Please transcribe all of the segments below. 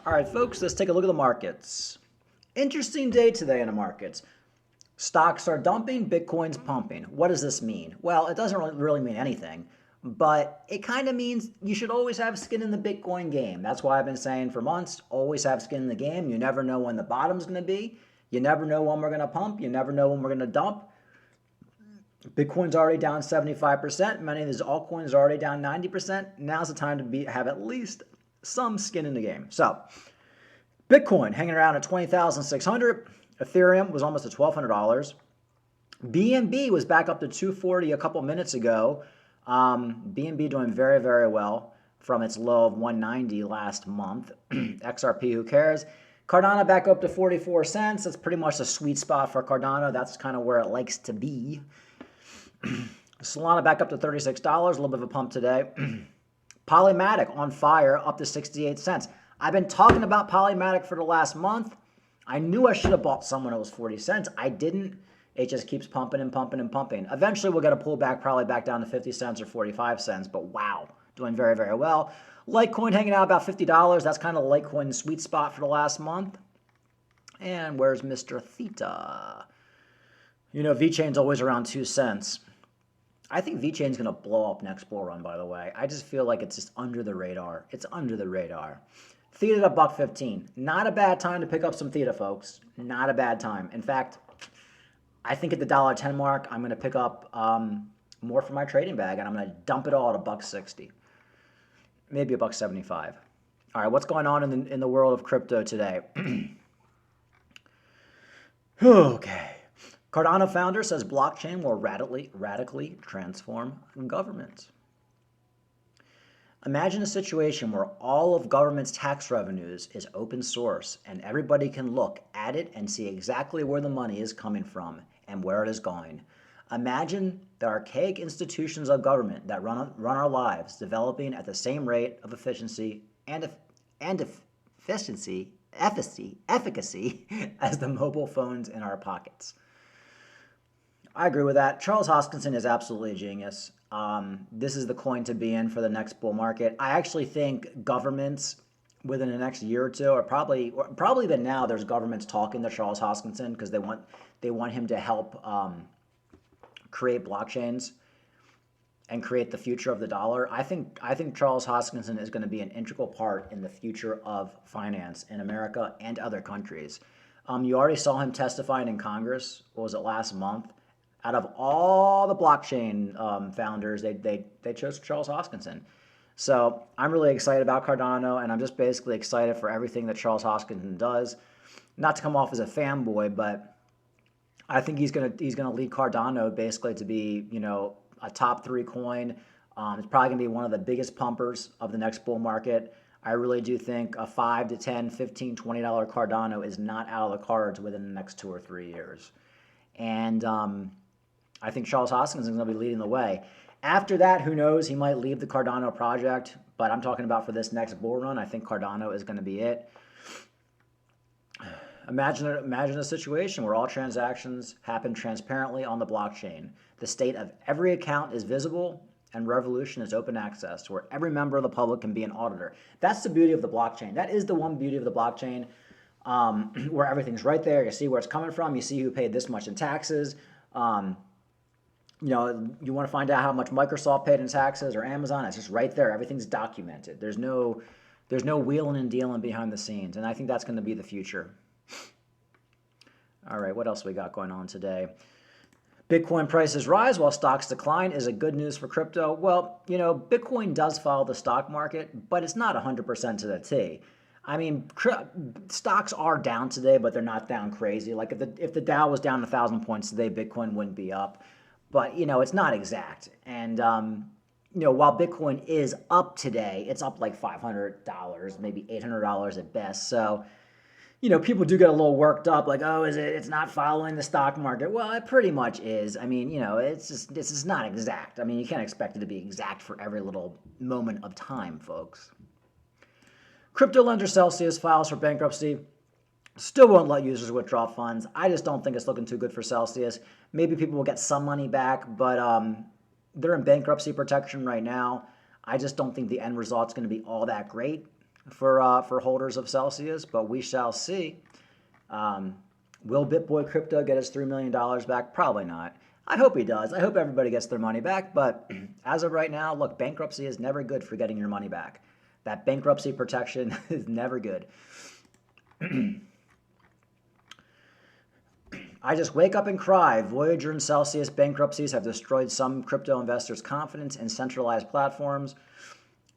All right, folks, let's take a look at the markets. Interesting day today in the markets. Stocks are dumping, Bitcoin's pumping. What does this mean? Well, it doesn't really mean anything, but it kind of means you should always have skin in the Bitcoin game. That's why I've been saying for months, always have skin in the game. You never know when the bottom's going to be. You never know when we're going to pump. You never know when we're going to dump. Bitcoin's already down 75%. Many of these altcoins are already down 90%. Now's the time to have at least some skin in the game. So, Bitcoin hanging around at 20,600. Ethereum was almost at $1,200. BNB was back up to 240 a couple minutes ago. BNB doing very, very well from its low of 190 last month. XRP, who cares? Cardano back up to 44 cents. That's pretty much the sweet spot for Cardano. That's kind of where it likes to be. Solana back up to $36, a little bit of a pump today. Polymatic on fire, up to 68 cents. I've been talking about Polymatic for the last month. I knew I should have bought some when it was 40 cents. I didn't. It just keeps pumping and pumping and pumping. Eventually, we'll get a pullback probably back down to 50 cents or 45 cents, but wow, doing very, very well. Litecoin hanging out about $50. That's kind of Litecoin's sweet spot for the last month. And where's Mr. Theta? You know, VeChain's always around 2 cents. I think VeChain's going to blow up next bull run, by the way. I just feel like it's just under the radar. It's under the radar. Theta at $1.15. Not a bad time to pick up some Theta, folks. Not a bad time. In fact, I think at the $1.10 mark, I'm going to pick up more for my trading bag, and I'm going to dump it all at $1.60. Maybe $1.75. All right, what's going on in the world of crypto today? Okay. Cardano founder says blockchain will radically transform government. Imagine a situation where all of government's tax revenues is open source and everybody can look at it and see exactly where the money is coming from and where it is going. Imagine the archaic institutions of government that run our lives developing at the same rate of efficiency and efficacy as the mobile phones in our pockets. I agree with that. Charles Hoskinson is absolutely a genius. This is the coin to be in for the next bull market. I actually think governments within the next year or two are probably even now there's governments talking to Charles Hoskinson because they want him to help create blockchains and create the future of the dollar. I think Charles Hoskinson is going to be an integral part in the future of finance in America and other countries. You already saw him testifying in Congress. What was it, last month? Out of all the blockchain founders, they chose Charles Hoskinson. So I'm really excited about Cardano, and I'm just basically excited for everything that Charles Hoskinson does. Not to come off as a fanboy, but I think he's gonna lead Cardano basically to be, you know, a top 3 coin. It's probably gonna be one of the biggest pumpers of the next bull market. I really do think a $5 to $10, $15, $20 Cardano is not out of the cards within the next 2 or 3 years. And I think Charles Hoskinson is going to be leading the way. After that, who knows? He might leave the Cardano project, but I'm talking about for this next bull run. I think Cardano is going to be it. Imagine a situation where all transactions happen transparently on the blockchain. The state of every account is visible, and Revolution is open access, where every member of the public can be an auditor. That's the beauty of the blockchain. That is the one beauty of the blockchain, where everything's right there. You see where it's coming from. You see who paid this much in taxes. You know, you want to find out how much Microsoft paid in taxes or Amazon, it's just right there. Everything's documented. There's no wheeling and dealing behind the scenes, and I think that's going to be the future. All right, what else we got going on today? Bitcoin prices rise while stocks decline. Is it good news for crypto? Well, you know, Bitcoin does follow the stock market, but it's not 100% to the T. I mean, stocks are down today, but they're not down crazy. Like if the Dow was down 1,000 points today, Bitcoin wouldn't be up. But, you know, it's not exact. And, you know, while Bitcoin is up today, it's up like $500, maybe $800 at best. So, you know, people do get a little worked up, like, oh, it's not following the stock market. Well, it pretty much is. I mean, you know, this is not exact. I mean, you can't expect it to be exact for every little moment of time, folks. Crypto lender Celsius files for bankruptcy. Still won't let users withdraw funds. I just don't think it's looking too good for Celsius. Maybe people will get some money back, but they're in bankruptcy protection right now. I just don't think the end result's going to be all that great. for holders of Celsius, but we shall see. Will BitBoy Crypto get his $3 million back? Probably not. I hope he does. I hope everybody gets their money back. But as of right now, look, bankruptcy is never good for getting your money back. That bankruptcy protection is never good. I just wake up and cry. Voyager and Celsius bankruptcies have destroyed some crypto investors' confidence in centralized platforms.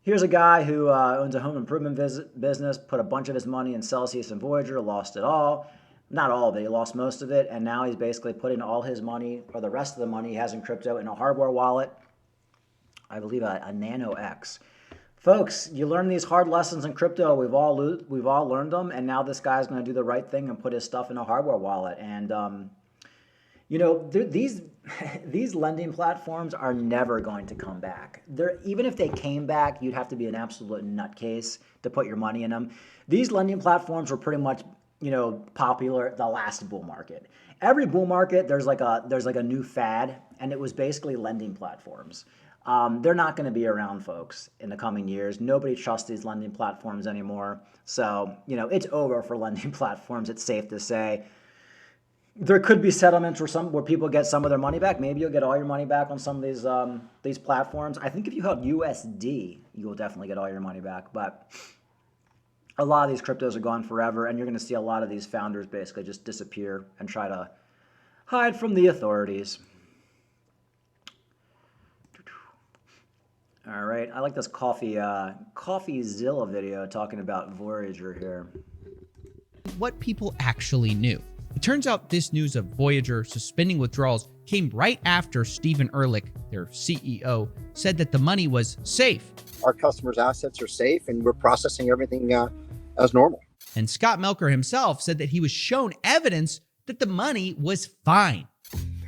Here's a guy who owns a home improvement business, put a bunch of his money in Celsius and Voyager, lost it all. Not all of it, he lost most of it, and now he's basically putting all his money, or the rest of the money he has in crypto, in a hardware wallet. I believe a Nano X. Folks, you learn these hard lessons in crypto. We've all learned them, and now this guy's going to do the right thing and put his stuff in a hardware wallet. And these lending platforms are never going to come back. Even if they came back, you'd have to be an absolute nutcase to put your money in them. These lending platforms were pretty much popular the last bull market. Every bull market, there's like a new fad, and it was basically lending platforms. They're not going to be around, folks, in the coming years. Nobody trusts these lending platforms anymore. So, it's over for lending platforms, it's safe to say. There could be settlements where people get some of their money back. Maybe you'll get all your money back on some of these platforms. I think if you have USD, you will definitely get all your money back. But a lot of these cryptos are gone forever, and you're going to see a lot of these founders basically just disappear and try to hide from the authorities. All right, I like this CoffeeZilla video talking about Voyager here. What people actually knew. It turns out this news of Voyager suspending withdrawals came right after Stephen Ehrlich, their CEO, said that the money was safe. Our customers' assets are safe, and we're processing everything as normal. And Scott Melker himself said that he was shown evidence that the money was fine.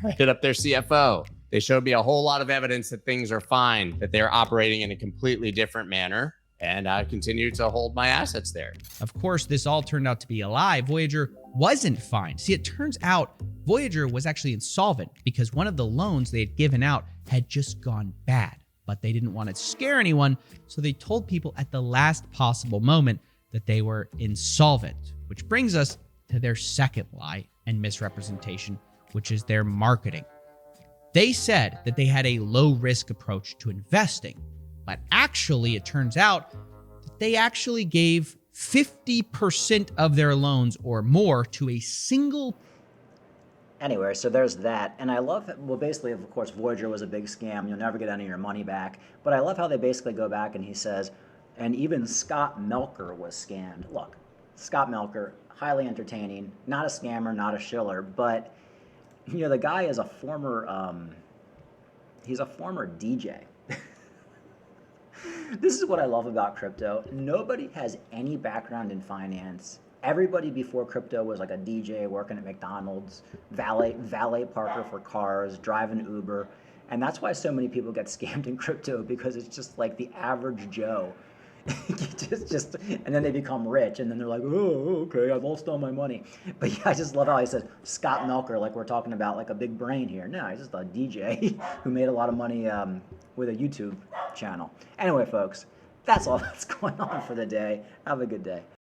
I hit up their CFO. They showed me a whole lot of evidence that things are fine, that they're operating in a completely different manner, and I continue to hold my assets there. Of course, this all turned out to be a lie. Voyager wasn't fine. See, it turns out Voyager was actually insolvent because one of the loans they had given out had just gone bad, but they didn't want to scare anyone, so they told people at the last possible moment that they were insolvent, which brings us to their second lie and misrepresentation, which is their marketing. They said that they had a low-risk approach to investing, but actually it turns out that they actually gave 50% of their loans or more to a single. Anyway, so there's that. And I love, basically, of course, Voyager was a big scam. You'll never get any of your money back. But I love how they basically go back and he says, and even Scott Melker was scammed. Look, Scott Melker, highly entertaining, not a scammer, not a shiller, but the guy is a former, he's a former DJ. This is what I love about crypto. Nobody has any background in finance. Everybody before crypto was like a DJ working at McDonald's, valet parker for cars, driving Uber. And that's why so many people get scammed in crypto, because it's just like the average Joe. And then they become rich, and then they're like, oh, okay, I've lost all my money. But yeah, I just love how he says Scott Melker, like we're talking about like a big brain here. No, he's just a DJ who made a lot of money with a YouTube channel. Anyway, folks, that's all that's going on for the day. Have a good day.